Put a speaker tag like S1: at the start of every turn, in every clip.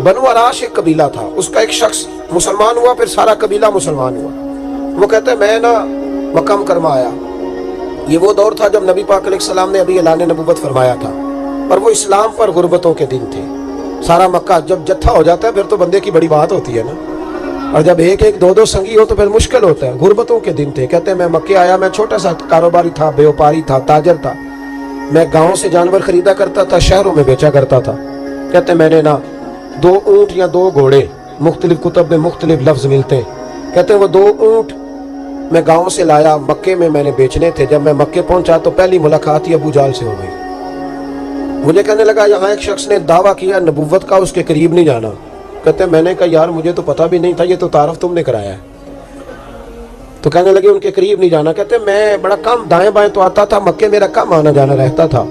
S1: बनु Arash एक कबीला था, उसका एक शख्स मुसलमान हुआ, फिर सारा कबीला मुसलमान हुआ। वो कहते हैं मैं ना मक्का मुकरमा आया। ये वो दौर था जब नबी पाक अलैहिस्सलाम ने अभी ऐलान नबूवत फरमाया था, पर वो इस्लाम पर गुर्बतों के दिन थे। सारा मक्का जब जत्था हो जाता है फिर तो बंदे की बड़ी बात होती है ना, और जब एक एक दो दो संगी हो तो फिर मुश्किल होता है। गुर्बतों के दिन थे। कहते हैं मैं मक्के आया, मैं छोटा सा कारोबारी था, व्यापारी था, ताजर था। मैं गाँव से जानवर खरीदा करता था, शहरों में बेचा करता था। कहते हैं मैंने ना 2 ऊँट या 2 घोड़े, मुख्तलिफ कुतब में मुख्तलिफ लफ्ज़ मिलते हैं। कहते हैं वो 2 ऊँट मैं गाँव से लाया, मक्के में मैंने बेचने थे। जब मैं मक्के पहुंचा तो पहली मुलाकात ही अबू जाल से हो गई। मुझे कहने लगा यहाँ एक शख्स ने दावा किया नबूवत का, उसके करीब नहीं जाना। कहते हैं मैंने कहा यार मुझे तो पता भी नहीं था, ये तो तारफ तुमने कराया है। तो कहने लगे उनके करीब नहीं जाना। कहते हैं मैं बड़ा कम दाएं बाएं तो आता था, मक्के मेरा कम आना जाना रहता था,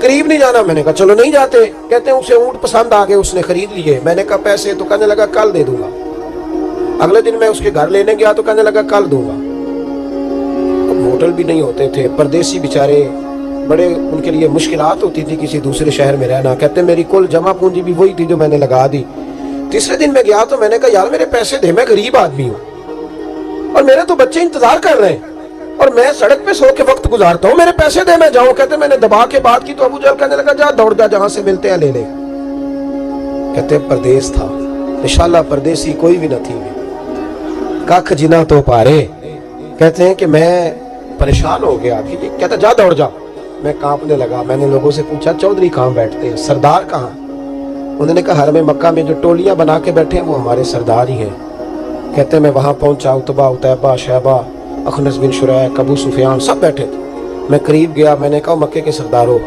S1: करीब नहीं जाना। मैंने कहा चलो नहीं जाते। कहते हैं उसे ऊँट पसंद आ गए, उसने खरीद लिए। मैंने कहा पैसे? तो कहने लगा कल दे दूंगा। अगले दिन मैं उसके घर लेने गया तो कहने लगा कल दूंगा। होटल भी नहीं होते थे, परदेसी बेचारे, बड़े उनके लिए मुश्किलात होती थी किसी दूसरे शहर में रहना। कहते मेरी कुल जमा पूंजी भी वही थी जो मैंने लगा दी। तीसरे दिन मैं गया तो मैंने कहा यार मेरे पैसे दे, मैं गरीब आदमी हूँ और मेरे तो बच्चे इंतजार कर रहे हैं और मैं सड़क पे सो के वक्त गुजारता हूँ, मेरे पैसे दे मैं जाऊँ। कहते मैंने दबा के बात की तो अबू जहल कहने लगा जा दौड़ जा, जहां से मिलते हैं ले ले। कहते परदेश था, इंशाल्लाह परदेसी कोई भी न थी, कख जिना तो पारे। कहते हैं कि मैं परेशान हो गया। कहता जा दौड़ जा। मैं कांपने लगा। मैंने लोगों से पूछा चौधरी कहाँ बैठते हैं, सरदार कहाँ? उन्होंने कहा हरम मक्का में जो टोलियां बना के बैठे हैं वो हमारे सरदार ही हैं। कहते हैं मैं वहां पहुंचा, उतबा, उतैबा, शैबा, अखनस बिन शुरैक, अबू सुफियान सब बैठे थे। मैं करीब गया, मैंने कहा मक्के के सरदारों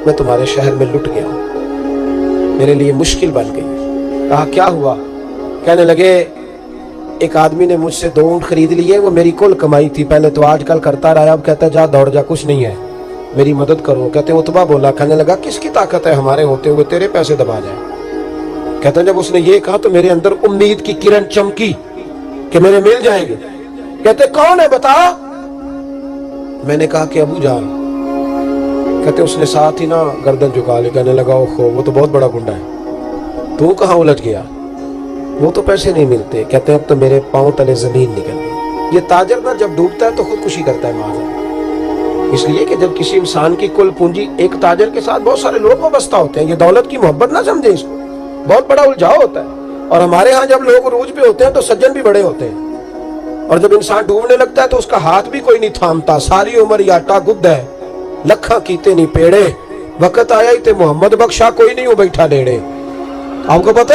S1: मैं तुम्हारे शहर में लुट गया, मेरे लिए मुश्किल बन गई। कहा क्या हुआ? कहने लगे एक आदमी ने मुझसे 2 ऊँट खरीद लिए, वो मेरी कुल कमाई थी, पहले तो आजकल करता रहा, अब कहता जा दौड़ जा, कुछ नहीं है, मेरी मदद करो। कहते उतबा बोला, कहने लगा किसकी ताकत है हमारे होते हुए तेरे पैसे दबा जाए। कहते जब उसने ये कहा तो मेरे अंदर उम्मीद की किरण चमकी कि मेरे मिल जाएंगे। कहते कौन है बता? मैंने कहा कि अबू जाल। कहते उसने साथ ही ना गर्दन झुका ली। कहने लगा ओहो वो तो बहुत बड़ा गुंडा है, तू कहाँ उलझ गया, वो तो पैसे नहीं मिलते। कहते अब तो मेरे पांव तले जमीन निकल गई। ये ताजर ना जब डूबता है तो खुदकुशी करता है माजर, इसलिए कि जब किसी इंसान की कुल पूंजी, एक ताजर के साथ बहुत सारे लोग वाबस्ता होते हैं। ये दौलत की मोहब्बत ना समझे, इसको बहुत बड़ा उलझाव होता है। और हमारे यहाँ जब लोग उरूज पे होते हैं तो सज्जन भी बड़े होते हैं, और जब इंसान डूबने लगता है तो उसका हाथ भी कोई नहीं थामता। सारी उम्र ये आटा गुद्द है, लखा कीते नहीं पेड़े, वक्त आया ही ते मोहम्मद बख्शा कोई नहीं हो बैठा नेड़े। आपको पता है